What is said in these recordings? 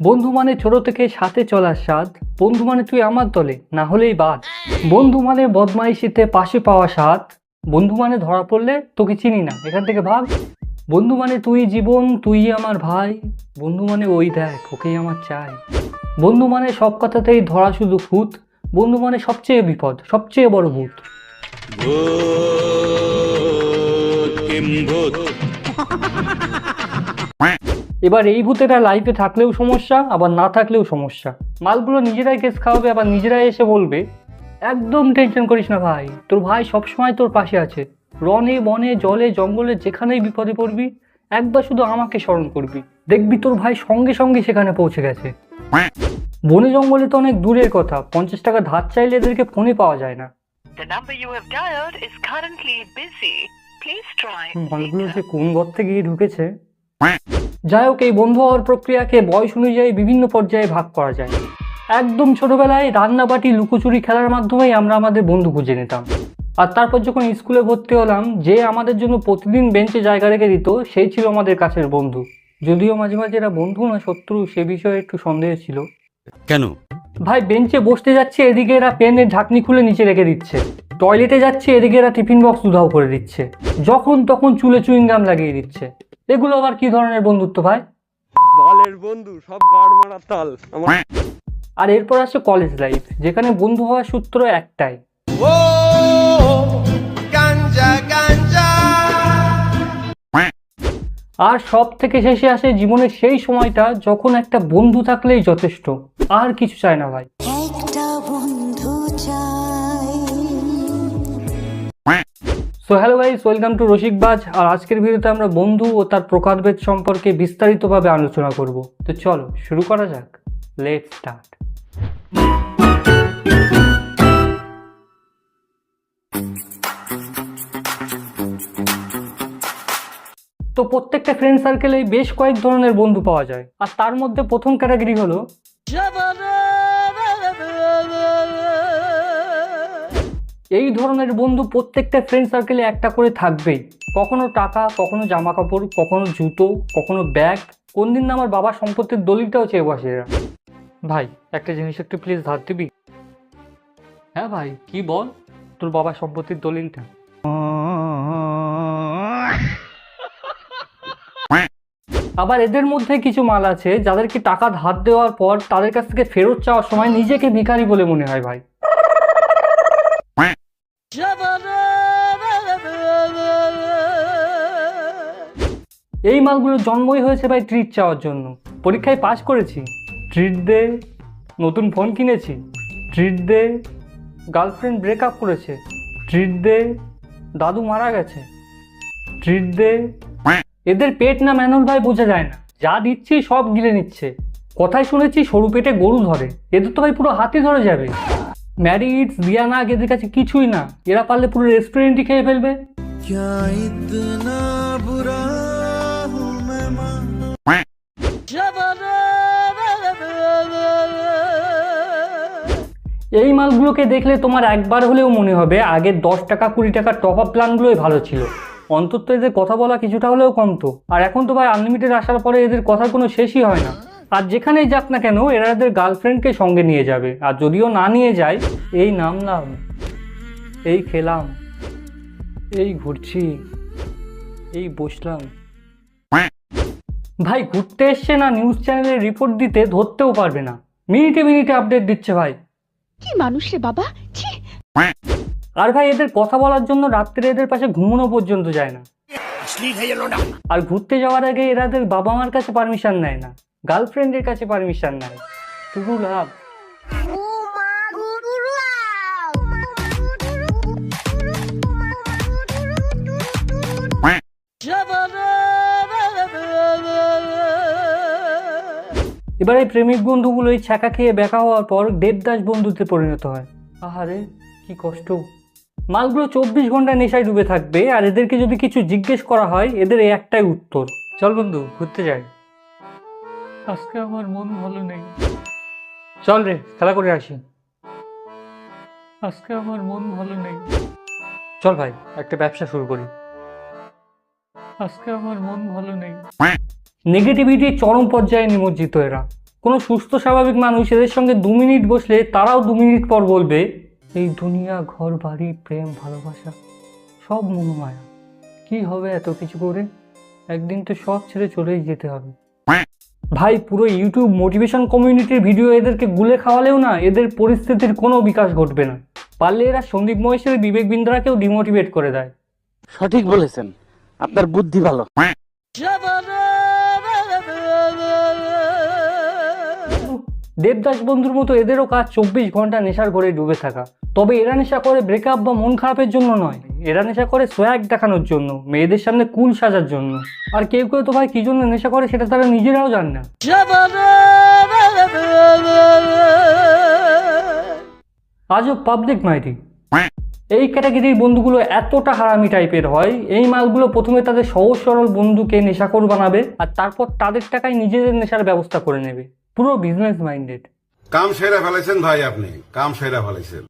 বন্ধু মানে ছোট থেকে সাথে চলার স্বাদ, বন্ধু মানে তুই আমার দলে না হলেই বাদ, বন্ধু মানে বদমাইশিতে পাশে পাওয়া স্বাদ, বন্ধু মানে ধরা পড়লে তোকে চিনি না এখান থেকে ভাগ, বন্ধু মানে তুই জীবন তুই আমার ভাই, বন্ধু মানে ওই দেখ ওকেই আমার চাই, বন্ধু মানে সব কথাতেই ধরা শুধু খুঁত, বন্ধু মানে সবচেয়ে বিপদ সবচেয়ে বড় ভূত। এবার এই ভূতেরা লাইফে থাকলেও সমস্যা আবার না থাকলেও সমস্যা, মালগুলো নিজেরাই কেস খাওয়াবে আবার নিজেরাই এসে বলবে একদম টেনশন করিস না ভাই, তোর ভাই সবসময় তোর পাশে আছে, রনে বনে জলে জঙ্গলে যেখানেই বিপদে পড়বি একবার শুধু আমাকে স্মরণ করবি, দেখবি তোর ভাই সঙ্গে সঙ্গে সেখানে পৌঁছে গেছে। বনে জঙ্গলে তো অনেক দূরের কথা, 50 টাকা ধার চাইলে এদেরকে ফোনে পাওয়া যায় না। মালগুলো যে কোন গর্তে গিয়ে ঢুকেছে। যাই হোক, এই বন্ধু হওয়ার প্রক্রিয়াকে বয়স অনুযায়ী বিভিন্ন পর্যায়ে ভাগ করা যায়। একদম ছোটবেলায় রান্নাবাটি লুকোচুরি খেলার মাধ্যমেই আমরা আমাদের বন্ধু খুঁজে নিতাম, আর তারপর যখন স্কুলে ভর্তি হলাম যে আমাদের জন্য প্রতিদিন বেঞ্চে জায়গা রেখে দিত সেই ছিল আমাদের কাছের বন্ধু, যদিও মাঝে মাঝে এরা বন্ধু না শত্রু সে বিষয়ে একটু সন্দেহ ছিল। কেন ভাই বেঞ্চে বসতে যাচ্ছে এদিকে এরা পেনের ঢাকনি খুলে নিচে রেখে দিচ্ছে, টয়লেটে যাচ্ছে এদিকে এরা টিফিন বক্স উধাও করে দিচ্ছে, যখন তখন চুলে চুইংগাম লাগিয়ে দিচ্ছে, এগুলো আবার কি ধরনের বন্ধুত্ব ভাই? বালের বন্ধু সব গাড় মারা তাল আমার। আর এরপর আসে কলেজ লাইফ, যেখানে বন্ধু হওয়ার সূত্র একটাই, আর সব থেকে শেষে আসে জীবনের সেই সময়টা যখন একটা বন্ধু থাকলেই যথেষ্ট, আর কিছু চায় না ভাই। So hello guys, welcome to Rasikbaj. আর আজকের ভিডিওতে আমরা বন্ধু ও তার প্রকারভেদ সম্পর্কে বিস্তারিতভাবে আলোচনা করব। তো চলো শুরু করা যাক, লেটস স্টার্ট। তো প্রত্যেকটা ফ্রেন্ড সার্কেলে বেশ কয়েক ধরনের বন্ধু পাওয়া যায়, আর তার মধ্যে প্রথম ক্যাটাগরি হলো এই ধরনের বন্ধু প্রত্যেকটা ফ্রেন্ড সার্কেলে একটা করে থাকবেই, কখনো টাকা, কখনো জামা কাপড়, কখনো জুতো, কখনো ব্যাগ, কোন দিন না আমার বাবার সম্পত্তির দলিলটাও চেয়ে বসে এরা। ভাই একটা জিনিস একটু প্লিজ ধার দিবি? হ্যাঁ ভাই কি বল, তোর বাবার সম্পত্তির দলিলটা। আবার এদের মধ্যে কিছু মাল আছে যাদেরকে টাকা ধার দেওয়ার পর তাদের কাছ থেকে ফেরত চাওয়ার সময় নিজেকে ভিখারি বলে মনে হয় ভাই। এই মালগুলোর জন্মই হয়েছে ভাই ট্রিট চাওয়ার জন্য, পরীক্ষায় পাশ করেছি ট্রিট দে, নতুন ফোন কিনেছি ট্রিট দে, গার্লফ্রেন্ড ব্রেকআপ করেছে ট্রিট দে, দাদু মারা গেছে ট্রিট দে। এদের পেট না ম্যানুয়াল ভাই বোঝা যায় না, যা দিচ্ছি সব গিলে নিচ্ছে। কথায় শুনেছি সরু পেটে গরু ধরে, এদের তো ভাই পুরো হাতি ধরে যাবে। ম্যারিডস দিয়ানা এদের কাছে কিছুই না, এরা পারলে পুরো রেস্টুরেন্টই খেয়ে ফেলবে। এই মালগুলোকে দেখলে তোমার একবার হলেও মনে হবে আগের 10 টাকা 20 টাকার টপ আপ প্ল্যানগুলোই ভালো ছিল, অন্তত এদের কথা বলা কিছুটা হলেও কমতো। আর এখন তো ভাই আনলিমিটেড আসার পরে এদের কথার কোনো শেষই হয় না, আর যেখানেই যাক না কেন এরা এদের গার্লফ্রেন্ডকে সঙ্গে নিয়ে যাবে, আর যদিও না নিয়ে যায় এই নামলাম, এই খেলাম, এই ঘুরছি, এই বসলাম। ভাই ঘুরতে এসছে না নিউজ চ্যানেলে রিপোর্ট দিতে ধরতেও পারবে না, মিনিটে মিনিটে আপডেট দিচ্ছে ভাই। কি মানুষ রে বাবা, ছি। আর ভাই এদের কথা বলার জন্য রাত্রে এদের পাশে ঘুমানো পর্যন্ত যায় না, আর ঘুরতে যাওয়ার আগে এরা এদের বাবা মার কাছে পারমিশন নেয় না, গার্লফ্রেন্ডের কাছে পারমিশন নেয়। টুরু লাভ। এবার এই প্রেমিক বন্ধুগুলো এই ছ্যাঁকা খেয়ে ব্যাকা হওয়ার পর দেবদাস বন্ধুতে পরিণত হয়। আহারে কি কষ্ট। মালগুলো 24 ঘন্টা নেশায় ডুবে থাকবে, আর এদেরকে যদি কিছু জিজ্ঞেস করা হয় এদের এই একটাই উত্তর, চল বন্ধু ঘুরতে যাই। আজকে আমার মন ভালো নেই, চল রে খেলা করে আসি। আজকে আমার মন ভালো নেই, চল ভাই একটা ব্যবসা শুরু করি। আজকে আমার মন ভালো নেই। নেগেটিভিটির চরম পর্যায়ে নিমজ্জিত এরা। কোনো সুস্থ স্বাভাবিক মানুষ এদের সঙ্গে 2 মিনিট বসলে তারাও 2 মিনিট পর বলবে এই দুনিয়া, ঘর বাড়ি, প্রেম ভালোবাসা সব মনোমায়া, কি হবে এত কিছু করে, একদিন তো সব ছেড়ে চলেই যেতে হবে। ভাই পুরো ইউটিউব মোটিভেশন কমিউনিটির ভিডিও এদেরকে গুলে খাওয়ালেও না এদের পরিস্থিতির কোনো বিকাশ ঘটবে না। পারলে এরা সন্দীপ মহেশের বিবেক বিন্দ্রাকেও ডিমোটিভেট করে দেয়। সঠিক বলেছেন, আপনার বুদ্ধি ভালো। দেবদাস বন্ধুর মতো এদেরও কাজ 24 ঘন্টা নেশার ঘরে ডুবে থাকা। তবে এরা নেশা করে ব্রেকআপ বা মন খারাপের জন্য নয়, এরা নেশা করে সোয়াগ দেখানোর জন্য, মেয়েদের সামনে কুল সাজার জন্য। আর কেউ কেউ তো ভাই কি জন্য নেশা করে সেটা তারা নিজেরাও জানে না। আজও পাবলিক মাইরি। এই ক্যাটাগরির বন্ধুগুলো এতটা হারামি টাইপের হয়, এই মালগুলো প্রথমে তাদের সহজ সরল বন্ধুকে নেশাখোর বানাবে আর তারপর তাদের টাকায় নিজেদের নেশার ব্যবস্থা করে নেবে। পুরো বিজনেস মাইন্ডেড। কাম সেরা ফেলেছেন ভাই, আপনি কাম সেরা ফেলেছেন।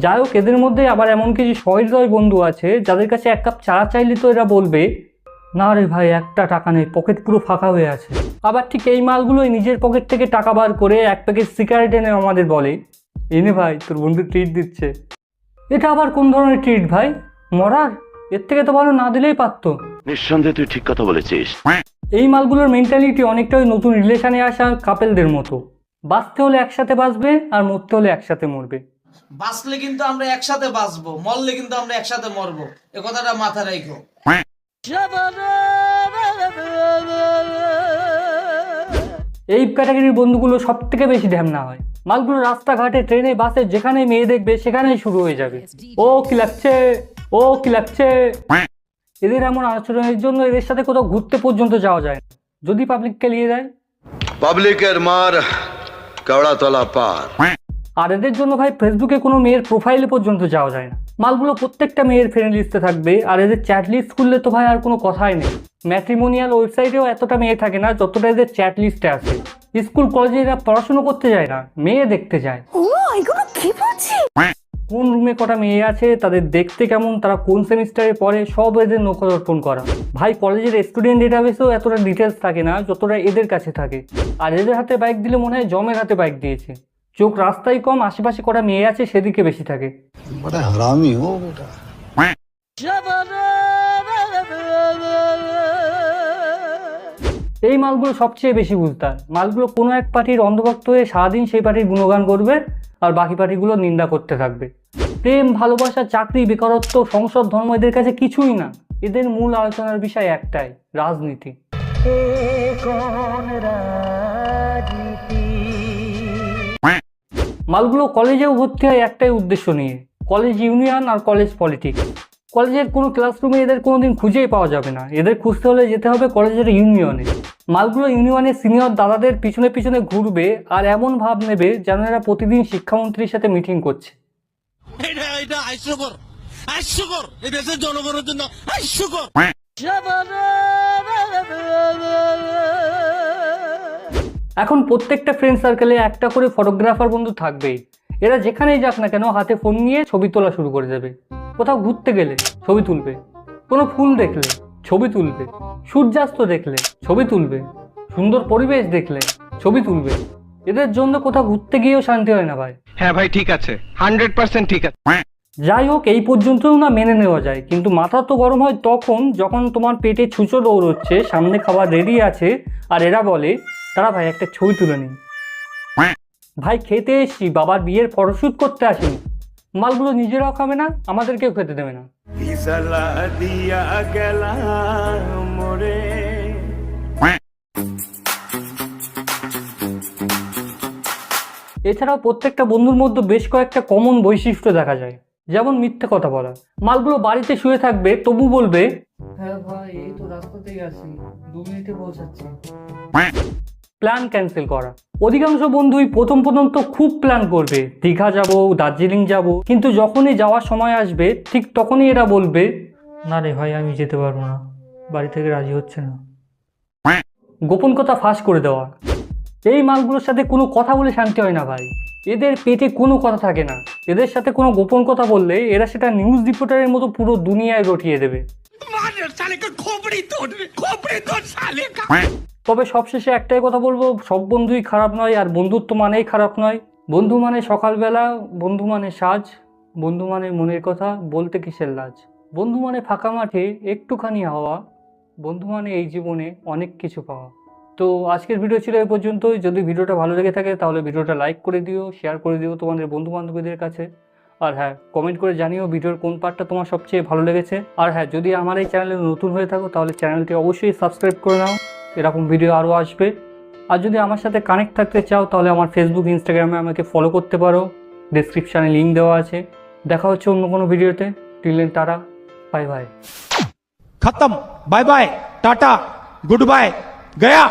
যাই হোক, এদের মধ্যে আবার এমন কিছু সহৃদয় বন্ধু আছে যাদের কাছে 1 কাপ চা চাইলে তো এরা বলবে না রে ভাই, একটা টাকা নেই, পকেট পুরো ফাঁকা হয়ে আছে। আবার ঠিক এই মালগুলোই নিজের পকেট থেকে টাকা বার করে 1 প্যাকেট সিগারেট এনে আমাদের বলে এনে ভাই তোর বন্ধু ট্রিট দিচ্ছে। এটা আবার কোন ধরনের ট্রিট ভাই? মরার? এর থেকে তো ভালো না দিলেই পারতো। নিঃসন্দেহে তুই ঠিক কথা বলেছিস। এই মালগুলোর মেন্টালিটি অনেকটা ওই নতুন রিলেশনে আসা কাপেলদের মতো। বাঁচতে হলে একসাথে বাঁচবে আর মরতে হলে একসাথে মরবে। বাঁচলে কিন্তু আমরা একসাথে বাঁচবো, মরলে কিন্তু আমরা একসাথে মরবো, এ কথাটা মাথায় রাখো। এই ক্যাটাগরির বন্ধুগুলো সব থেকে বেশি ঢ্যামনা হয়। মালগুলো রাস্তাঘাটে, ট্রেনে, বাসে যেখানে মেয়ে দেখবে সেখানেই শুরু হয়ে যাবে ও কি লাগছে, ও কি লাগছে। এদের এমন আচরণের জন্য এদের সাথে কোথাও ঘুরতে পর্যন্ত যাওয়া যায় না, যদি পাবলিককে নিয়ে দেয়। পাবলিকের মার কেওড়াতলা পার। আর এদের জন্য ভাই ফেসবুকে কোনো মেয়ের প্রোফাইলে পর্যন্ত যাওয়া যায় না। মালগুলো প্রত্যেকটা মেয়ের ফ্রেন্ড লিস্টে থাকবে, আর এদের চ্যাট লিস্ট খুললে তো ভাই আর কোনো কথাই নেই। ম্যাট্রিমোনিয়াল ওয়েবসাইটেও এতটা মেয়ে থাকে না যতটা এদের চ্যাট লিস্টে আছে। স্কুল কলেজে এরা পড়াশুনো করতে যায় না, মেয়ে দেখতে যায়। কোন রুমে কটা মেয়ে আছে, তাদের দেখতে কেমন, তারা কোন সেমিস্টারে পড়ে, সব এদের নখদর্পণ করা। ভাই কলেজের স্টুডেন্ট ডেটাবেসেও এতটা ডিটেলস থাকে না যতটা এদের কাছে থাকে। আর এদের হাতে বাইক দিলে মনে হয় জমের হাতে বাইক দিয়েছে। চোখ রাস্তায় কম, আশেপাশে কটা মেয়ে আছে সেদিকে বেশি থাকে। এই মালগুলো সবচেয়ে বেশি বুঝতার। মালগুলো কোনো এক পার্টির অন্ধভক্ত হয়ে সারাদিন সেই পার্টির গুণগান করবে আর বাকি পার্টিগুলো নিন্দা করতে থাকবে। প্রেম, ভালোবাসা, চাকরি, বেকারত্ব, সংসদ, ধর্ম এদের কাছে কিছুই না। এদের মূল আলোচনার বিষয় একটাই, রাজনীতি। মালগুলো কলেজেও ভর্তি হয় একটাই উদ্দেশ্য নিয়ে, কলেজ ইউনিয়ন আর কলেজ পলিটিক্স। কলেজের কোনো ক্লাসরুমে এদের কোনোদিন খুঁজেই পাওয়া যাবে না, এদের খুঁজতে হলে যেতে হবে কলেজের ইউনিয়নে। মালগুলো ইউনিয়নের সিনিয়র দাদাদের পিছনে পিছনে ঘুরবে আর এমন ভাব নেবে যেন এরা প্রতিদিন শিক্ষামন্ত্রীর সাথে মিটিং করছে। এখন প্রত্যেকটা ফ্রেন্ড সার্কেলে একটা করে ফটোগ্রাফার বন্ধু থাকবেই। এরা যেখানেই যাক না কেন হাতে ফোন নিয়ে ছবি তোলা শুরু করে দেবে। কোথাও ঘুরতে গেলে ছবি তুলবে, কোনো ফুল দেখলে ছবি তুলবে, সূর্যাস্ত দেখলে ছবি তুলবে, সুন্দর পরিবেশ দেখলে ছবি তুলবে। এদের জন্য কোথাও ঘুরতে গিয়েও শান্তি হয় না ভাই। হ্যাঁ ভাই ঠিক আছে, 100% ঠিক আছে। যাই হোক, এই পর্যন্তও না মেনে নেওয়া যায়, কিন্তু মাথা তো গরম হয় তখন যখন তোমার পেটে ছুঁচো দৌড়চ্ছে, সামনে খাবার রেডি আছে আর এরা বলে তারা ভাই একটা ছবি তুলে নিন। ভাই খেতে এসছি, বাবার বিয়ের ফটোশ্যুট করতে আসিনি। মালগুলো নিজেরাও খাবে না, আমাদেরকেও খেতে দেবে না। এছাড়াও প্রত্যেকটা বন্ধুর মধ্যে বেশ কয়েকটা কমন বৈশিষ্ট্য দেখা যায়, যেমন মিথ্যে কথা বলা। মালগুলো বাড়িতে শুয়ে থাকবে তবু বলবে হ্যাঁ ভাই এই তো রাস্তাতেই আছি, 2 মিনিটে পৌঁছাচ্ছি। প্ল্যান ক্যান্সেল করা। অধিকাংশ বন্ধুই প্রথম তো খুব প্ল্যান করবে, দীঘা যাব, দার্জিলিং যাব, কিন্তু যখনই যাওয়ার সময় আসবে ঠিক তখনই এরা বলবে না রে ভাই আমি যেতে পারবো না, বাড়ি থেকে রাজি হচ্ছে না। গোপন কথা ফাঁস করে দেওয়া। এই মালগুলোর সাথে কোনো কথা বলে শান্তি হয় না ভাই। এদের পেটে কোনো কথা থাকে না। এদের সাথে কোনো গোপন কথা বললে এরা সেটা নিউজ রিপোর্টারের মতো পুরো দুনিয়ায় রটিয়ে দেবে। তবে সবশেষে একটাই কথা বলবো, সব বন্ধুই খারাপ নয়, আর বন্ধুত্ব মানেই খারাপ নয়। বন্ধু মানে সকালবেলা, বন্ধু মানে সাজ, বন্ধু মানে মনের কথা বলতে কিসের লাজ, বন্ধু মানে ফাঁকা মাঠে একটুখানি হাওয়া, বন্ধু মানে এই জীবনে অনেক কিছু পাওয়া। তো আজকের ভিডিও ছিল এই পর্যন্তই। যদি ভিডিওটা ভালো লেগে থাকে তাহলে ভিডিওটা লাইক করে দিও, শেয়ার করে দিও তোমাদের বন্ধু বান্ধবীদের কাছে। আর হ্যাঁ, কমেন্ট করে জানিও ভিডিওর কোন পার্টটা তোমার সবচেয়ে ভালো লেগেছে। আর হ্যাঁ, যদি আমার এই চ্যানেলে নতুন হয়ে থাকো তাহলে চ্যানেলটি অবশ্যই সাবস্ক্রাইব করে নাও, এরকম ভিডিও আরও আসবে। আর যদি আমার সাথে কানেক্ট থাকতে চাও তাহলে আমার ফেসবুক, ইনস্টাগ্রামে আমাকে ফলো করতে পারো, ডেসক্রিপশানে লিঙ্ক দেওয়া আছে। দেখা হচ্ছে অন্য কোনো ভিডিওতে। Till then, tata, bye bye. खत्म, bye bye, tata, good bye, गया।